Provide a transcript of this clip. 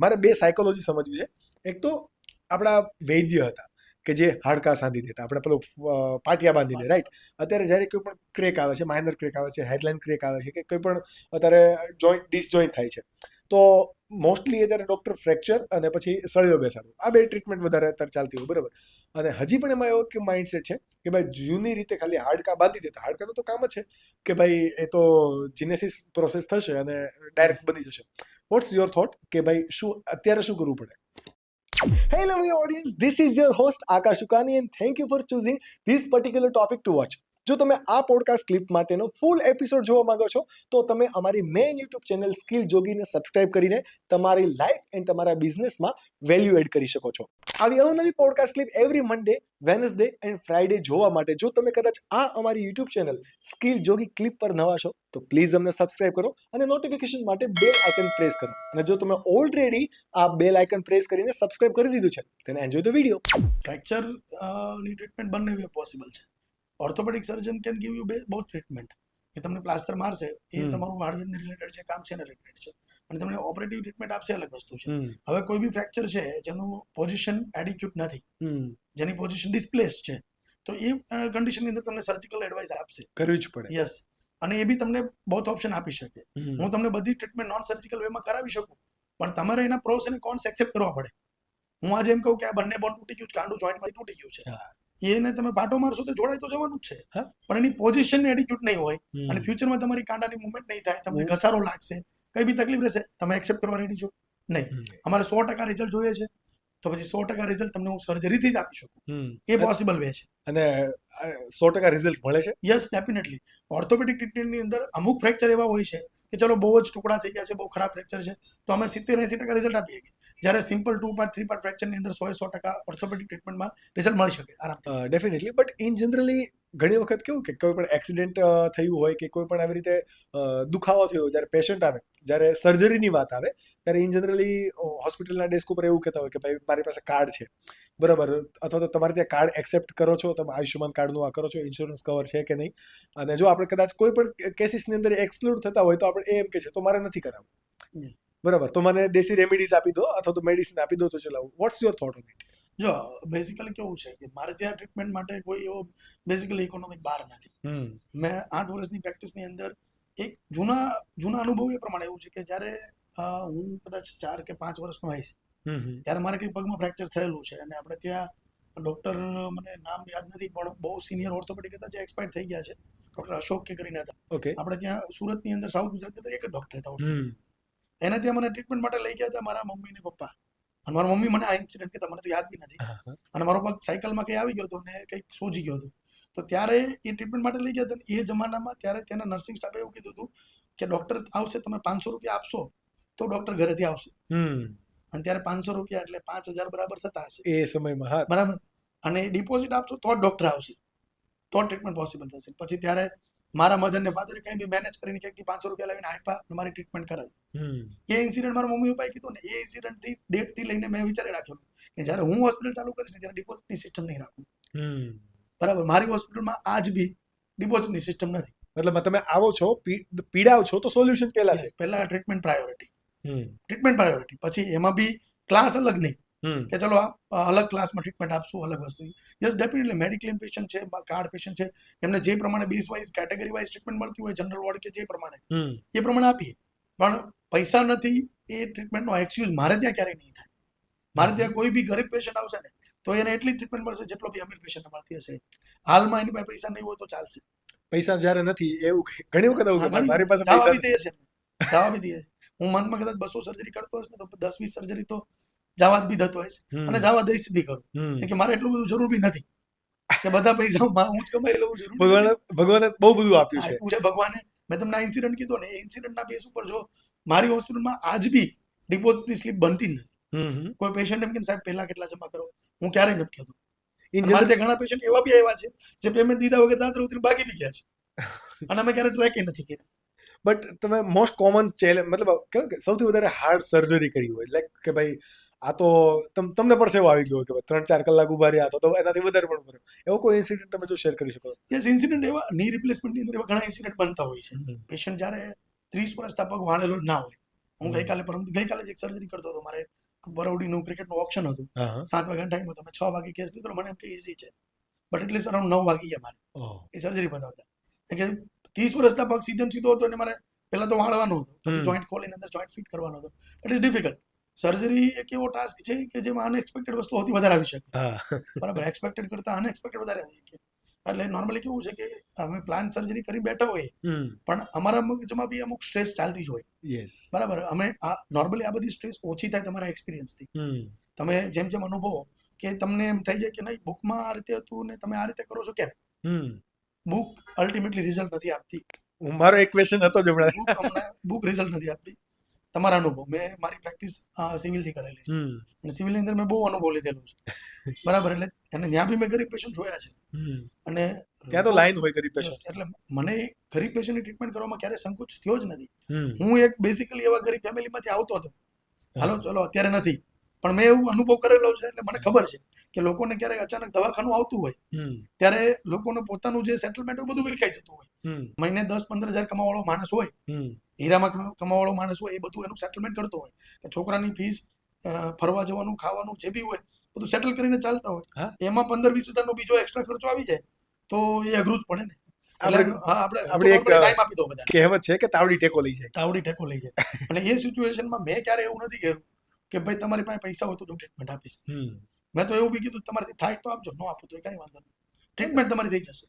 મારે બે સાયકોલોજી સમજવી છે. એક તો આપણા વૈદ્ય હતા કે જે હાડકા સાંધી દેતા, આપણે પેલો પાટિયા બાંધી દે, રાઈટ. અત્યારે જ્યારે કોઈ પણ ક્રેક આવે છે, માઇનર ક્રેક આવે છે, હેડલાઇન ક્રેક આવે છે, કે કોઈ પણ અત્યારે જોઈન્ટ ડિસજોઈન્ટ થાય છે, તો મોસ્ટલી અત્યારે ડૉક્ટર ફ્રેક્ચર અને પછી સળિયો બેસાડો, આ બે ટ્રીટમેન્ટ વધારે અત્યારે ચાલતી હોય, બરાબર. અને હજી પણ એમાં એવો કે માઇન્ડસેટ છે કે ભાઈ જૂની રીતે ખાલી હાડકા બાંધી દેતા. હાડકાનું તો કામ જ છે કે ભાઈ એ તો જીનેસિસ પ્રોસેસ થશે અને ડાયરેક્ટ બની જશે. વોટ્સ યોર થોટ કે ભાઈ શું અત્યારે શું કરવું પડે? Hey lovely audience, this is your host Akash Ukani and thank you for choosing this particular topic to watch. જો તમે આ પોડકાસ્ટ ક્લિપ માટેનો ફૂલ એપિસોડ જોવા માંગો છો તો તમે અમારી મેઇન યુટ્યુબ ચેનલ સ્કિલ જોગીને સબસ્ક્રાઇબ કરીને તમારી લાઈફ એન્ડ તમારા બિઝનેસમાં વેલ્યુ એડ કરી શકો છો. આવી અવનવી podcast clip every Monday, Wednesday and Friday જોવા માટે જો તમે કદાચ આ અમારી યુટ્યુબ ચેનલ સ્કિલ જોગી ક્લિપ પર નવા છો તો પ્લીઝ અમને સબસ્ક્રાઇબ કરો અને નોટિફિકેશન માટે બેલ આઇકન પ્રેસ કરો. અને જો તમે ઓલરેડી આ બેલ આઇકન પ્રેસ કરીને સબસ્ક્રાઇબ કરી દીધું છે then enjoy the video. Fracture ની ટ્રીટમેન્ટ બંને વે પોસિબલ છે. Orthopaedic surgeon can give you both treatment, કે તમને પ્લાસ્ટર મારશે એ તમારું હાડવેદને રિલેટેડ છે, કામ છે ને રિલેટેડ છે, અને તમને ઓપરેટિવ ટ્રીટમેન્ટ આપશે અલગ વસ્તુ છે. હવે કોઈ બી ફ્રેક્ચર છે જેનું પોઝિશન એડિક્યુટ નથી, જેની પોઝિશન ડિસ્પ્લેસ છે, તો એ કન્ડિશનની અંદર તમને સર્જિકલ એડવાઇસ આપશે, કરવી જ પડે. યસ. અને એ બી તમને બોથ ઓપ્શન આપી શકે. હું તમને બધી ટ્રીટમેન્ટ નોન સર્જિકલ વેમાં કરાવી શકું, પણ તમારે એના પ્રોસ અને કોન્સ એક્સેપ્ટ કરવા પડે. હું આજે એમ કહું કે આ બંને બોન તૂટી ગયું છે, કાંડું જોઈન્ટમાં તૂટી ગયું છે, એને તમે પાટો મારશો તો જોડાઈ તો જવાનું જ છે, પણ એની પોઝિશન એડિક્યુટ નહીં હોય અને ફ્યુચરમાં તમારી કાંડાની મુવમેન્ટ નહીં થાય, તમને ઘસારો લાગશે, કઈ બી તકલીફ રહેશે, તમે એક્સેપ્ટ કરવા રેડી છો? નહીં. અમારે 100% રિઝલ્ટ જોઈએ છે તો પછી 100% રિઝલ્ટ તમને હું સર્જરીથી જ આપી શકું. એ પોસિબલ વે છે. અને 100% રિઝલ્ટ મળે છે? Yes, definitely. ઓર્થોપેડિક ટ્રીટમેન્ટની અંદર અમુક ફ્રેક્ચર એવા હોય છે કે ચલો બહુ જ ટુકડા થઈ ગયા છે, બહુ ખરાબ ફ્રેક્ચર છે, તો અમે 70-80% રિઝલ્ટ આપીએ છીએ. જ્યારે સિમ્પલ 2 પાર્ટ 3 પાર્ટ ફ્રેક્ચરની અંદર 100% ઓર્થોપેડિક ટ્રીટમેન્ટમાં રિઝલ્ટ મળી શકે આરામથી. ડેફિનેટલી. બટ ઇન જનરલી ઘણી વખત કેવું કે કોઈ પણ એક્સિડન્ટ થયું હોય કે કોઈ પણ આવી રીતે દુખાવો થયો હોય, જ્યારે પેશન્ટ આવે, જ્યારે સર્જરીની વાત આવે ત્યારે ઇન જનરલી હોસ્પિટલના ડેસ્ક ઉપર એવું કહેતા હોય કે ભાઈ મારી પાસે કાર્ડ છે, બરાબર, અથવા તો તમારે ત્યાં કાર્ડ એક્સેપ્ટ કરો છો, તમે આયુષ્યમાન કાર્ડનું આ કરો છો, ઇન્સ્યોરન્સ કવર છે કે નહીં. અને જો આપણે કદાચ કોઈ પણ કેસીસની અંદર એક્સક્લુડ થતા હોય તો આપણે એમ કે છે તો મારે નથી કરાવવું, બરાબર, તો મને દેશી રેમેડીઝ આપી દો અથવા તો મેડિસિન આપી દો તો ચલાવું. What's your thought on it? જો બેઝિકલી કેવું છે કે મારે ત્યાં ટ્રીટમેન્ટ માટે કોઈ એવો બેઝિકલી ઇકોનોમિક બાર નથી. મેં 8 વર્ષની પ્રેક્ટિસની અંદર એક જૂના અનુભવ એ પ્રમાણે એવું છે કે જ્યારે હું કદાચ 4 કે 5 વર્ષનો હોઈશ ત્યારે મારે કંઈ પગમાં ફ્રેક્ચર થયેલું છે અને આપણે ત્યાં ડૉક્ટર, મને નામ યાદ નથી પણ બહુ સિનિયર ઓર્થોપેડિક હતા જે એક્સપાયર થઈ ગયા છે, ડૉક્ટર અશોક કે કરીને હતા. ઓકે. આપણે ત્યાં સુરતની અંદર સાઉથ ગુજરાતની અંદર એક જ ડૉક્ટર હતા ઓર્થોપેડિક. એને ત્યાં મને ટ્રીટમેન્ટ માટે લઈ ગયા હતા મારા મમ્મી ને પપ્પા. અને મારા મમ્મી મને આ ઇન્સિડન્ટ કે તમને તો યાદ બી નથી, અને મારો પગ સાયકલમાં કંઈ આવી ગયો હતો ને કંઈક સોજી ગયો હતો, તો ત્યારે એ ટ્રીટમેન્ટ માટે લઈ ગયા હતા. એ જમાનામાં ત્યારે તેના નર્સિંગ સ્ટાફે એવું કીધું હતું કે ડૉક્ટર આવશે, તમે 500 રૂપિયા આપશો તો ડૉક્ટર ઘરેથી આવશે. અને ત્યારે 500 રૂપિયા એટલે 5000 બરાબર થતા હશે એ સમયમાં, બરાબર. અને ડિપોઝિટ આપશો તો જ ડૉક્ટર આવશે, તો જ ટ્રીટમેન્ટ પોસિબલ થશે. પછી ત્યારે મારા મધર ને ફાધરે કંઈ બી મેનેજ કરીને ક્યાંકથી 500 રૂપિયા લાવીને આપ્યા અને મારી ટ્રીટમેન્ટ કરાવી. એ ઇન્સિડન્ટ મારા મમ્મી પપ્પાએ કીધું ને, એ ઇન્સિડન્ટથી ડેટથી લઈને મેં વિચારી રાખેલું કે જ્યારે હું હોસ્પિટલ ચાલુ કરીશ ને ત્યારે ડિપોઝિટની સિસ્ટમ નહીં રાખું, બરાબર. મારી હોસ્પિટલમાં આજ બી ડિપોઝિટની સિસ્ટમ નથી. મતલબ તમે આવો છો, પીડાવ છો તો સોલ્યુશન પહેલા છે, પહેલા ટ્રીટમેન્ટ પ્રાયોરિટી, પછી એમાં બી ક્લાસ અલગ નહીં કે ચલો અલગ ક્લાસમાં ટ્રીટમેન્ટ આપશું, અલગ વસ્તુ. યસ, ડેફિનેટલી મેડિક્લેમ પેશન્ટ છે, કાર્ડ પેશન્ટ છે, એમને જે પ્રમાણે base wise category wise treatment મળતી હોય, જનરલ વોર્ડ કે જે પ્રમાણે આપીએ. પણ પૈસા નથી એ ટ્રીટમેન્ટનો એક્સક્યુઝ મારે ત્યાં ક્યારેય નહીં થાય. મારે ત્યાં કોઈ બી ગરીબ પેશન્ટ આવશે ને તો એને એટલી ટ્રીટમેન્ટ મળશે જેટલો બી અમીર પેશન્ટને મળતી હશે. હાલમાં એની પાસે પૈસા નહીં હોય તો ચાલશે. પૈસા જ્યારે નથી એવું ઘણી વખત મારી પાસે જવા બી દે છે. હું મંથમાં કદાચ 200 સર્જરી કરતો હશે ને તો 10-20 સર્જરી તો જવા જ બી થતો હશે, અને જવા દઈશ બી કરું, કે મારે એટલું બધું જરૂર બી નથી કે બધા પૈસા હું જ કમાઈ લઉં. ભગવાને બહુ બધું આપ્યું છે ભગવાને. મેં તમને આ ઇન્સિડન્ટ કીધો ને, એ ઇન્સિડન્ટના બેઝ ઉપર જો મારી હોસ્પિટલમાં આજ બી ડિપોઝિટની સ્લીપ બનતી જ નથી. કોઈ પેશન્ટ એમ કે સાહેબ પહેલા કેટલા જમા કરો, હું ક્યારેય નથી કહેતો. મારે ત્યાં ઘણા પેશન્ટ એવા બી આવ્યા છે જે પેમેન્ટ દીધા વગર દાંત ઉતરીને ભાગી બી ગયા છે, અને અમે ક્યારે ટ્રેક નથી કર્યા. બટ તમે મોસ્ટ કોમન ચેલેન્જ, મતલબ કેવું કે સૌથી વધારે હાર્ડ સર્જરી કરી હોય, લાઈક કે ભાઈ આ તો તમને પરસેવો આવી ગયો કે 3-4 કલાક ઉભા રહ્યા તો એનાથી વધારે પણ ભર્યો, એવો કોઈ ઇન્સિડન્ટ તમે જો શેર કરી શકો? યસ, ઇન્સિડન્ટ એવા ની રિપ્લેસમેન્ટની અંદર એવા ઘણા ઇન્સિડન્ટ બનતા હોય છે. પેશન્ટ જ્યારે 30 વર્ષથી પગ વાળેલો ના હોય, હું ગઈકાલે જ એક સર્જરી કરતો હતો. મારે બરોડીનું ક્રિકેટનું ઓપ્શન હતું, હા હા 7 વાગ્યાનો ટાઈમ હતો, મેં 6 વાગે કેસ લીધો. મને એમ કે ઇઝી છે, બટ એટલીસ્ટ અરાઉન્ડ 9 વાગી ગયા મારે ઓહ એ સર્જરી બતાવતા. કે 30 વર્ષના પગ સીધો ને સીધો હતો અને મારે પહેલા તો વાળવાનો હતો, પછી જોઈન્ટ ખોલીને અંદર જોઈન્ટ ફિટ કરવાનો હતો. It is difficult. સર્જરી એક એવો ટાસ્ક છે કે જેમાં અનએક્સપેક્ટેડ વસ્તુ સૌથી વધારે આવી શકે. હા બરાબર, એક્સપેક્ટેડ કરતા અનએક્સપેક્ટેડ વધારે આવી શકે. એટલે નોર્મલી કેવું છે કે અમે પ્લાન સર્જરી કરી બેઠા હોઈએ, પણ અમારા મગજમાં બી અમુક સ્ટ્રેસ ચાલતી જ હોય. યસ બરાબર, અમે આ નોર્મલી આ બધી સ્ટ્રેસ ઓછી થાય તમારા એક્સપિરિયન્સથી. તમે જેમ જેમ અનુભવો કે તમને એમ થઈ જાય કે નહીં બુકમાં આ રીતે હતું ને તમે આ રીતે કરો છો કેમ. બુક અલ્ટિમેટલી રિઝલ્ટ નથી આપતી. મારો એક ક્વેશ્ચન હતો જ હમણાં. બુક રિઝલ્ટ નથી આપતી. તમારા અનુભવ, મેં મારી પ્રેક્ટિસ સિવિલથી કરેલી છે અને સિવિલની અંદર મેં બહુ અનુભવ લીધેલો છે. બરાબર, એટલે અને ત્યાં બી મેં ગરીબ પેશન્ટ જોયા છે. અને ત્યાં તો લાઈન હોય ગરીબ પેશન્ટ. એટલે મને ગરીબ પેશન્ટની ટ્રીટમેન્ટ કરવામાં ક્યારે સંકોચ થયો જ નથી. હું એક બેસિકલી એવા ગરીબ ફેમિલીમાંથી આવતો હતો. હાલો ચલો અત્યારે નથી, પણ મેં એવું અનુભવ કરેલો છે એટલે મને ખબર છે કે લોકોને ક્યારેક અચાનક દવાખાનું આવતું હોય ત્યારે લોકોનું પોતાનું જે સેટલમેન્ટ બધું વેચાઈ જતું હોય. મહિને 10-15 હજાર કમાવાળો માણસ હોય, હીરામાં કમાવાળો માણસ હોય, એ બધું એનું સેટલમેન્ટ કરતો હોય. છોકરાની ફીસ, ફરવા જવાનું, ખાવાનું જે બી હોય બધું સેટલ કરીને ચાલતા હોય. એમાં 15-20 હજારનો બીજો એક્સ્ટ્રા ખર્ચો આવી જાય તો એ અઘરું જ પડે ને. આપણે એક ટાઈમ આપી દો બધા. કહેવત છે કે તાવડી ટેકો લઈ જાય. તાવડી ટેકો લઈ જાય. અને એ સિચ્યુએશનમાં મેં ક્યારે એવું નથી કર્યું કે ભાઈ તમારી પાસે પૈસા હોય તો હું ટ્રીટમેન્ટ આપીશ. મેં તો એવું બી કીધું તમારાથી થાય તો આપજો, ન આપો તો કઈ વાંધો નહીં, ટ્રીટમેન્ટ તમારી થઈ જશે.